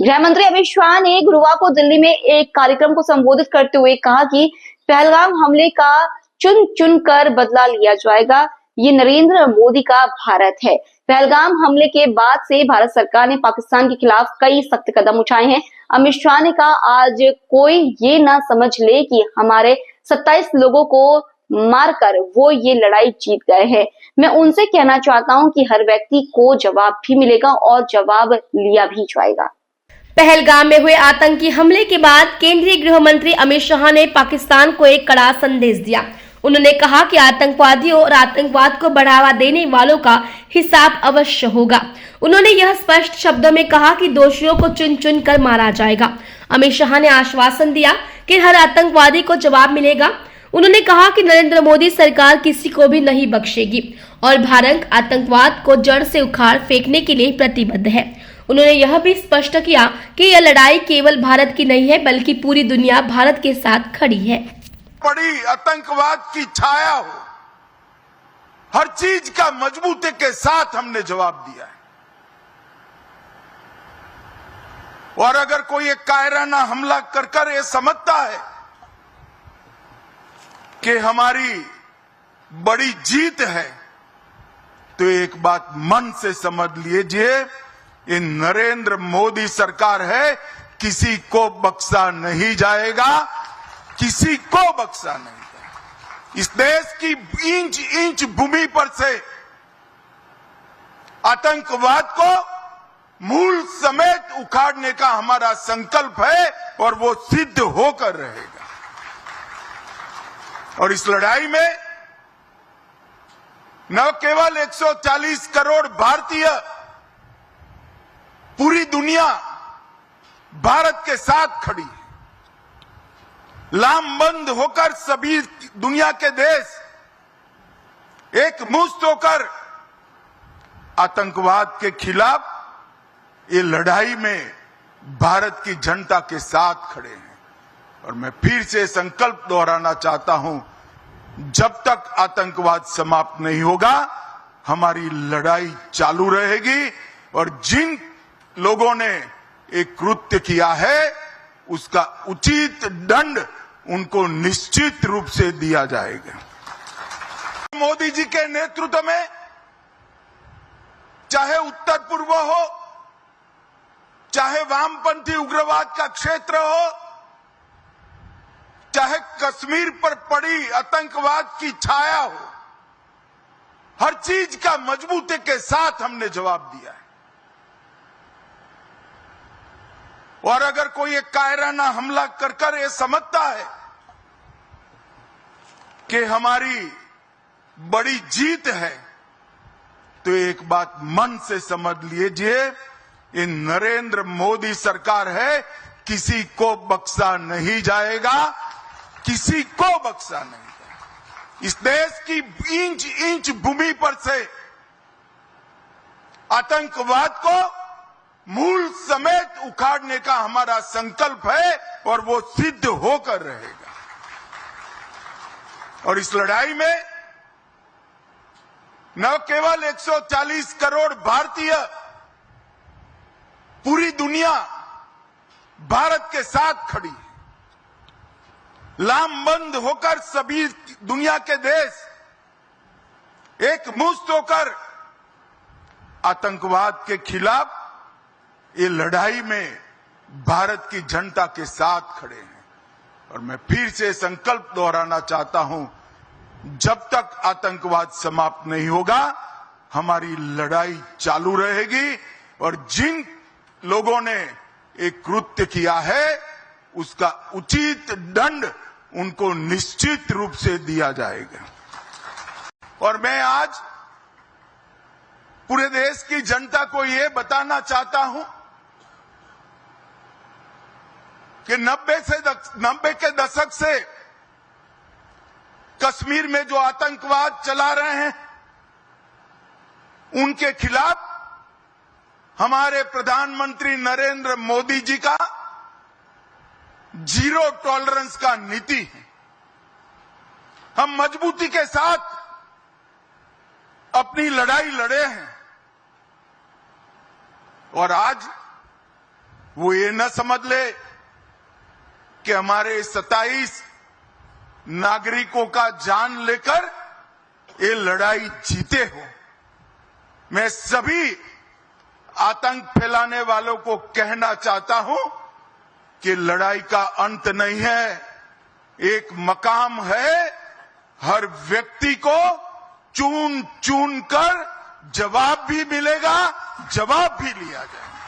गृह मंत्री अमित शाह ने गुरुवार को दिल्ली में एक कार्यक्रम को संबोधित करते हुए कहा कि पहलगाम हमले का चुन चुन कर बदला लिया जाएगा। ये नरेंद्र मोदी का भारत है। पहलगाम हमले के बाद से भारत सरकार ने पाकिस्तान के खिलाफ कई सख्त कदम उठाए हैं। अमित शाह ने कहा, आज कोई ये ना समझ ले कि हमारे 27 लोगों को मारकर वो ये लड़ाई जीत गए हैं। मैं उनसे कहना चाहता हूं कि हर व्यक्ति को जवाब भी मिलेगा और जवाब लिया भी जाएगा। पहलगाम में हुए आतंकी हमले के बाद केंद्रीय गृह मंत्री अमित शाह ने पाकिस्तान को एक कड़ा संदेश दिया। उन्होंने कहा कि आतंकवादियों और आतंकवाद को बढ़ावा देने वालों का हिसाब अवश्य होगा। उन्होंने यह स्पष्ट शब्दों में कहा कि दोषियों को चुन चुन कर मारा जाएगा। अमित शाह ने आश्वासन दिया कि हर आतंकवादी को जवाब मिलेगा। उन्होंने कहा कि नरेंद्र मोदी सरकार किसी को भी नहीं बख्शेगी और भारत आतंकवाद को जड़ से उखाड़ फेंकने के लिए प्रतिबद्ध है। उन्होंने यह भी स्पष्ट किया कि यह लड़ाई केवल भारत की नहीं है, बल्कि पूरी दुनिया भारत के साथ खड़ी है। बड़ी आतंकवाद की छाया हो, हर चीज का मजबूती के साथ हमने जवाब दिया है। और अगर कोई एक कायराना हमला कर ये समझता है कि हमारी बड़ी जीत है, तो एक बात मन से समझ लीजिए, ये नरेंद्र मोदी सरकार है, किसी को बख्शा नहीं जाएगा, किसी को बख्शा नहीं जाएगा। इस देश की इंच इंच भूमि पर से आतंकवाद को मूल समेत उखाड़ने का हमारा संकल्प है और वो सिद्ध होकर रहेगा। और इस लड़ाई में न केवल 140 करोड़ भारतीय, पूरी दुनिया भारत के साथ खड़ी है। लामबंद होकर सभी दुनिया के देश एक मुश्त होकर आतंकवाद के खिलाफ ये लड़ाई में भारत की जनता के साथ खड़े हैं। और मैं फिर से संकल्प दोहराना चाहता हूं, जब तक आतंकवाद समाप्त नहीं होगा, हमारी लड़ाई चालू रहेगी। और जिन लोगों ने एक कृत्य किया है, उसका उचित दंड उनको निश्चित रूप से दिया जाएगा। मोदी जी के नेतृत्व में चाहे उत्तर पूर्व हो, चाहे वामपंथी उग्रवाद का क्षेत्र हो, चाहे कश्मीर पर पड़ी आतंकवाद की छाया हो, हर चीज का मजबूती के साथ हमने जवाब दिया है। और अगर कोई एक कायराना हमला कर ये समझता है कि हमारी बड़ी जीत है, तो एक बात मन से समझ लीजिए, ये नरेंद्र मोदी सरकार है, किसी को बख्शा नहीं जाएगा, किसी को बख्शा नहीं जाएगा। इस देश की इंच इंच भूमि पर से आतंकवाद को मूल समेत उखाड़ने का हमारा संकल्प है और वो सिद्ध होकर रहेगा। और इस लड़ाई में न केवल 140 करोड़ भारतीय, पूरी दुनिया भारत के साथ खड़ी है। लामबंद होकर सभी दुनिया के देश एक मुश्त होकर आतंकवाद के खिलाफ ये लड़ाई में भारत की जनता के साथ खड़े हैं। और मैं फिर से संकल्प दोहराना चाहता हूं, जब तक आतंकवाद समाप्त नहीं होगा, हमारी लड़ाई चालू रहेगी। और जिन लोगों ने एक कृत्य किया है, उसका उचित दंड उनको निश्चित रूप से दिया जाएगा। और मैं आज पूरे देश की जनता को ये बताना चाहता हूं कि 90 के दशक से कश्मीर में जो आतंकवाद चला रहे हैं, उनके खिलाफ हमारे प्रधानमंत्री नरेंद्र मोदी जी का जीरो टॉलरेंस का नीति है। हम मजबूती के साथ अपनी लड़ाई लड़े हैं और आज वो ये न समझ ले कि हमारे 27 नागरिकों का जान लेकर ये लड़ाई जीते हो। मैं सभी आतंक फैलाने वालों को कहना चाहता हूं कि लड़ाई का अंत नहीं है, एक मकाम है। हर व्यक्ति को चुन चुन कर जवाब भी मिलेगा, जवाब भी लिया जाएगा।